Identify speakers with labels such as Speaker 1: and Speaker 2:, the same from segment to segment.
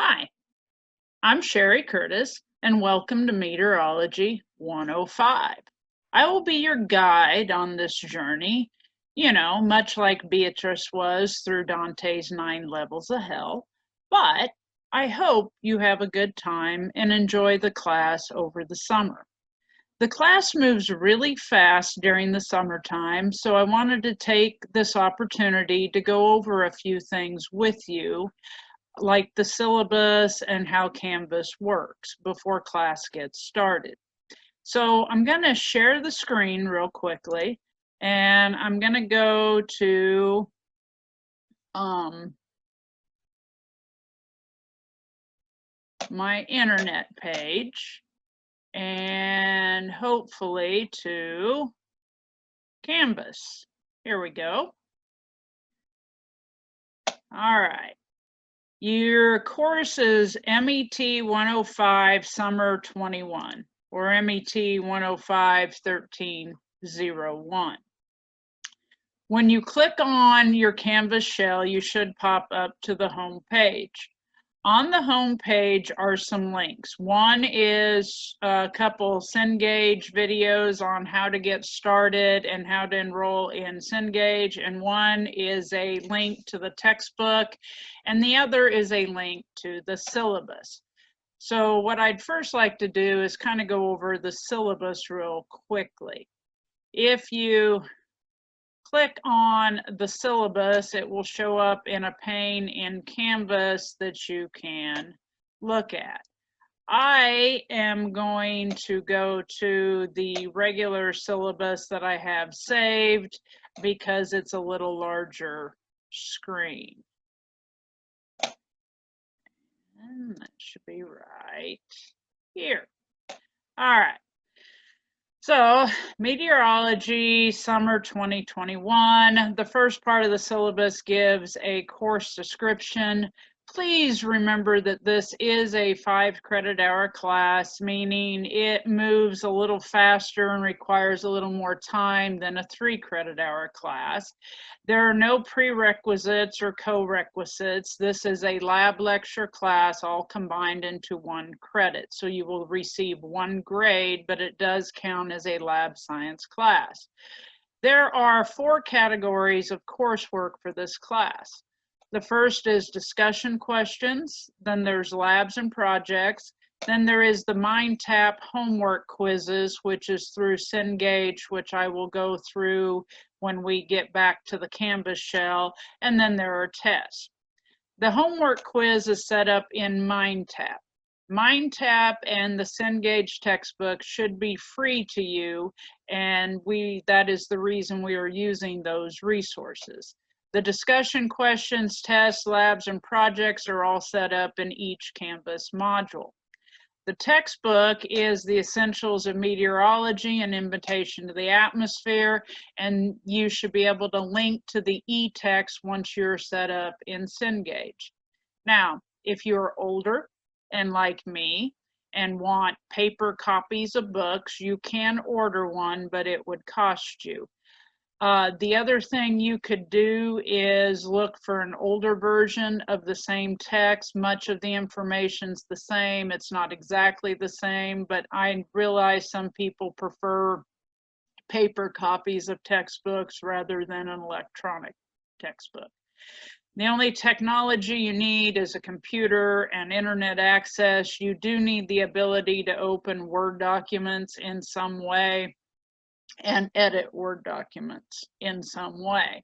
Speaker 1: Hi, I'm Sherry Curtis, and welcome to Meteorology 105. I will be your guide on this journey, much like Beatrice was through Dante's 9 levels of hell, but I hope you have a good time and enjoy the class over the summer. The class moves really fast during the summertime, so I wanted to take this opportunity to go over a few things with you like the syllabus and how Canvas works before class gets started. So I'm going to share the screen real quickly, and I'm going to go to my internet page and hopefully to Canvas. Here we go. All right. Your course is MET 105 Summer 21 or MET 105 1301. When you click on your Canvas shell, you should pop up to the home page. On the home page are some links. One is a couple Cengage videos on how to get started and how to enroll in Cengage, and one is a link to the textbook, and the other is a link to the syllabus. So what I'd first like to do is kind of go over the syllabus real quickly. If you click on the syllabus, it will show up in a pane in Canvas that you can look at. I am going to go to the regular syllabus that I have saved because it's a little larger screen. And that should be right here. All right. So, Meteorology Summer 2021, the first part of the syllabus gives a course description. Please remember that this is a 5-credit-hour class, meaning it moves a little faster and requires a little more time than a 3-credit-hour class. There are no prerequisites or co-requisites. This is a lab lecture class all combined into 1 credit. So you will receive 1 grade, but it does count as a lab science class. There are 4 categories of coursework for this class. The first is discussion questions, then there's labs and projects, then there is the MindTap homework quizzes, which is through Cengage, which I will go through when we get back to the Canvas shell, and then there are tests. The homework quiz is set up in MindTap. MindTap and the Cengage textbook should be free to you, and that is the reason we are using those resources. The discussion questions, tests, labs, and projects are all set up in each Canvas module. The textbook is The Essentials of Meteorology, an Invitation to the Atmosphere, and you should be able to link to the e-text once you're set up in Cengage. Now, if you're older and like me and want paper copies of books, you can order one, but it would cost you. The other thing you could do is look for an older version of the same text. Much of the information's the same. It's not exactly the same, but I realize some people prefer paper copies of textbooks rather than an electronic textbook. The only technology you need is a computer and internet access. You do need the ability to open Word documents in some way and edit Word documents in some way.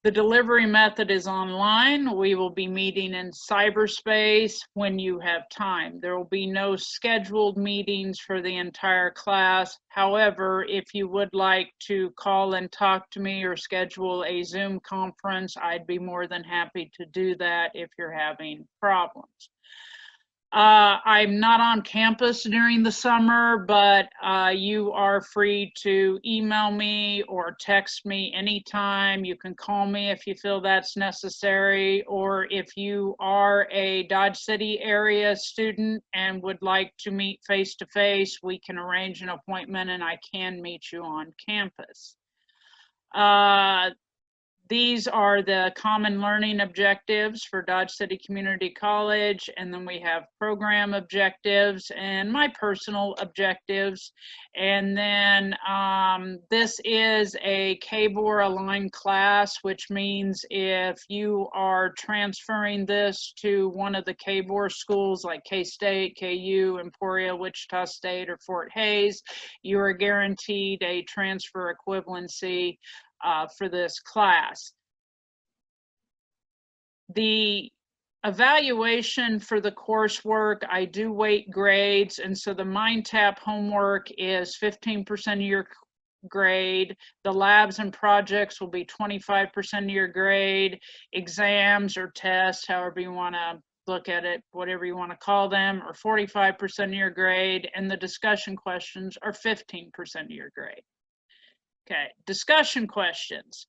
Speaker 1: The delivery method is online. We will be meeting in cyberspace when you have time. There will be no scheduled meetings for the entire class. However, if you would like to call and talk to me or schedule a Zoom conference, I'd be more than happy to do that if you're having problems. I'm not on campus during the summer, but you are free to email me or text me anytime. You can call me if you feel that's necessary, or if you are a Dodge City area student and would like to meet face-to-face, we can arrange an appointment and I can meet you on campus. These are the common learning objectives for Dodge City Community College, and then we have program objectives and my personal objectives. And then this is a KBOR aligned class, which means if you are transferring this to one of the KBOR schools like K-State, KU, Emporia, Wichita State, or Fort Hays, you are guaranteed a transfer equivalency for this class. The evaluation for the coursework, I do weight grades, and so the MindTap homework is 15% of your grade. The labs and projects will be 25% of your grade. Exams or tests, however you want to look at it, whatever you want to call them, are 45% of your grade, and the discussion questions are 15% of your grade. Okay, discussion questions.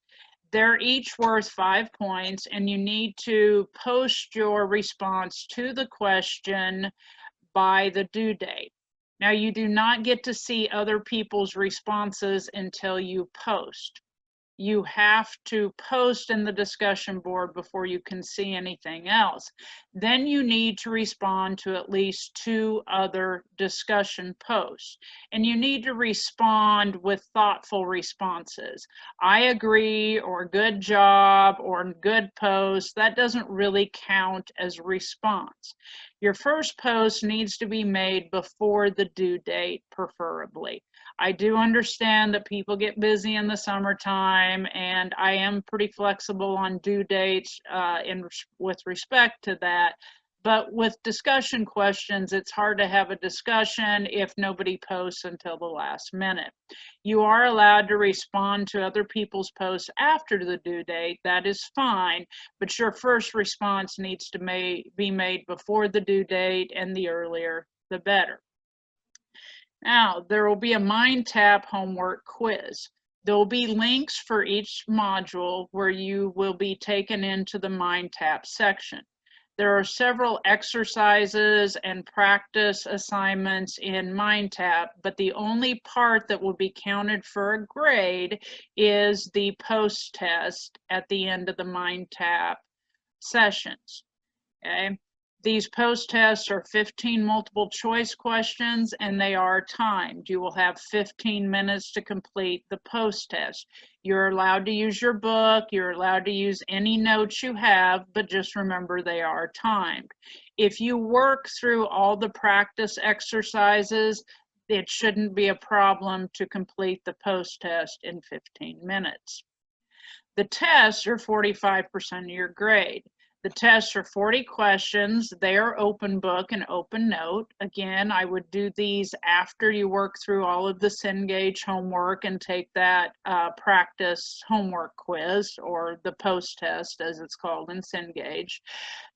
Speaker 1: They're each worth 5 points, and you need to post your response to the question by the due date. Now, you do not get to see other people's responses until you post. You have to post in the discussion board before you can see anything else. Then you need to respond to at least 2 other discussion posts. And you need to respond with thoughtful responses. I agree, or good job, or good post. That doesn't really count as a response. Your first post needs to be made before the due date, preferably. I do understand that people get busy in the summertime, and I am pretty flexible on due dates with respect to that. But with discussion questions, it's hard to have a discussion if nobody posts until the last minute. You are allowed to respond to other people's posts after the due date. That is fine, but your first response needs to be made before the due date, and the earlier, the better. Now, there will be a MindTap homework quiz. There will be links for each module where you will be taken into the MindTap section. There are several exercises and practice assignments in MindTap, but the only part that will be counted for a grade is the post test at the end of the MindTap sessions. Okay. These post tests are 15 multiple choice questions, and they are timed. You will have 15 minutes to complete the post test. You're allowed to use your book, you're allowed to use any notes you have, but just remember they are timed. If you work through all the practice exercises, it shouldn't be a problem to complete the post test in 15 minutes. The tests are 45% of your grade. The tests are 40 questions. They are open book and open note. Again, I would do these after you work through all of the Cengage homework and take that practice homework quiz, or the post test as it's called in Cengage.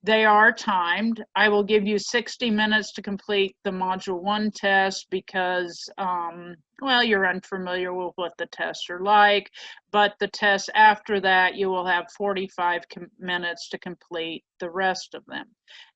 Speaker 1: They are timed. I will give you 60 minutes to complete the Module 1 test because, well, you're unfamiliar with what the tests are like, but the tests after that, you will have 45 minutes to complete the rest of them.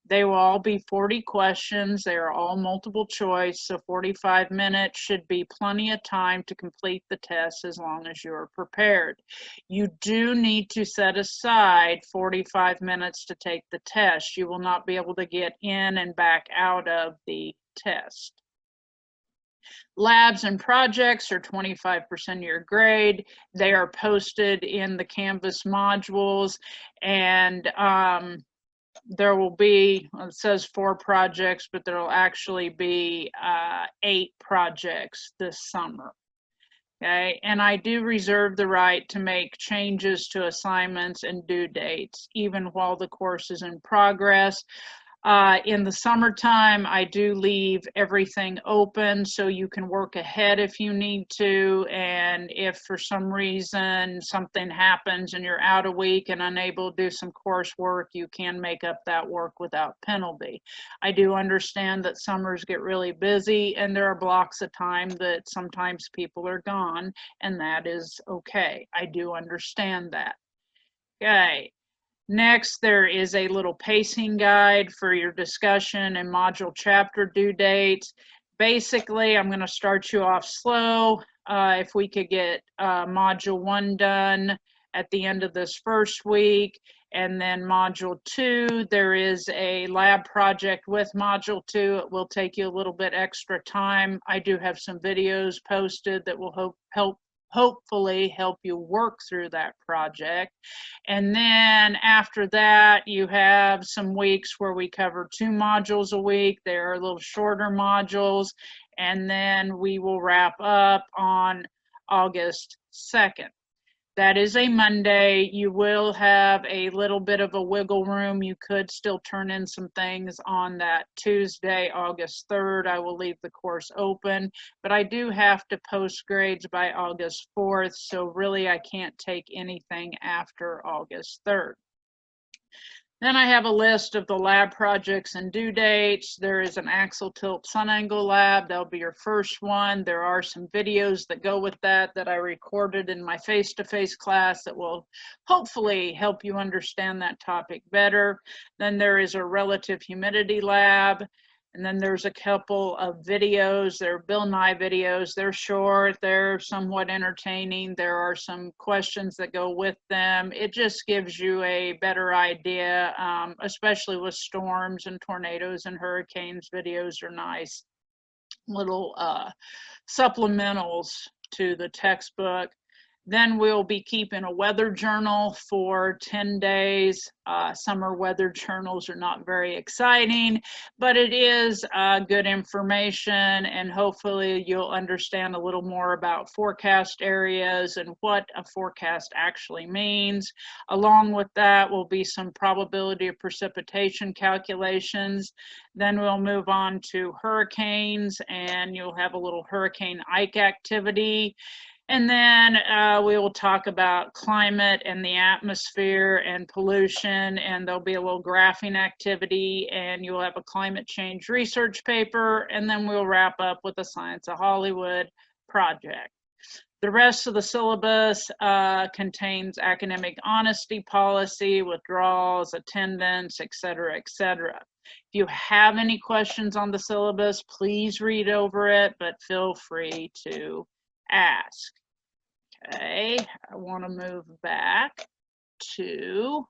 Speaker 1: They will all be 40 questions. They are all multiple choice, so 45 minutes should be plenty of time to complete the test as long as you're prepared. You do need to set aside 45 minutes to take the test. You will not be able to get in and back out of the test. Labs and projects are 25% of your grade. They are posted in the Canvas modules, and there will be, it says 4 projects, but there will actually be 8 projects this summer. Okay, and I do reserve the right to make changes to assignments and due dates, even while the course is in progress. In the summertime, I do leave everything open so you can work ahead if you need to, and if for some reason something happens and you're out a week and unable to do some coursework, you can make up that work without penalty. I do understand that summers get really busy and there are blocks of time that sometimes people are gone, and that is okay. I do understand that. Okay. Next, there is a little pacing guide for your discussion and module chapter due dates. Basically, I'm going to start you off slow. If we could get module 1 done at the end of this first week. And then module 2, there is a lab project with module 2. It will take you a little bit extra time. I do have some videos posted that will hopefully help you work through that project. And then after that, you have some weeks where we cover 2 modules a week. They're a little shorter modules. And then we will wrap up on August 2nd. That is a Monday. You will have a little bit of a wiggle room. You could still turn in some things on that Tuesday, August 3rd. I will leave the course open, but I do have to post grades by August 4th, so really I can't take anything after August 3rd. Then I have a list of the lab projects and due dates. There is an axial tilt sun angle lab. That'll be your first one. There are some videos that go with that I recorded in my face-to-face class that will hopefully help you understand that topic better. Then there is a relative humidity lab. And then there's a couple of videos. They're Bill Nye videos. They're short. They're somewhat entertaining. There are some questions that go with them. It just gives you a better idea, especially with storms and tornadoes and hurricanes. Videos are nice little supplementals to the textbook. Then we'll be keeping a weather journal for 10 days. Summer weather journals are not very exciting, but it is good information, and hopefully you'll understand a little more about forecast areas and what a forecast actually means. Along with that will be some probability of precipitation calculations. Then we'll move on to hurricanes, and you'll have a little Hurricane Ike activity. And then we will talk about climate and the atmosphere and pollution, and there'll be a little graphing activity, and you'll have a climate change research paper, and then we'll wrap up with the Science of Hollywood project. The rest of the syllabus contains academic honesty policy, withdrawals, attendance, etc., etc. If you have any questions on the syllabus, please read over it, but feel free to ask. Okay, I want to move back to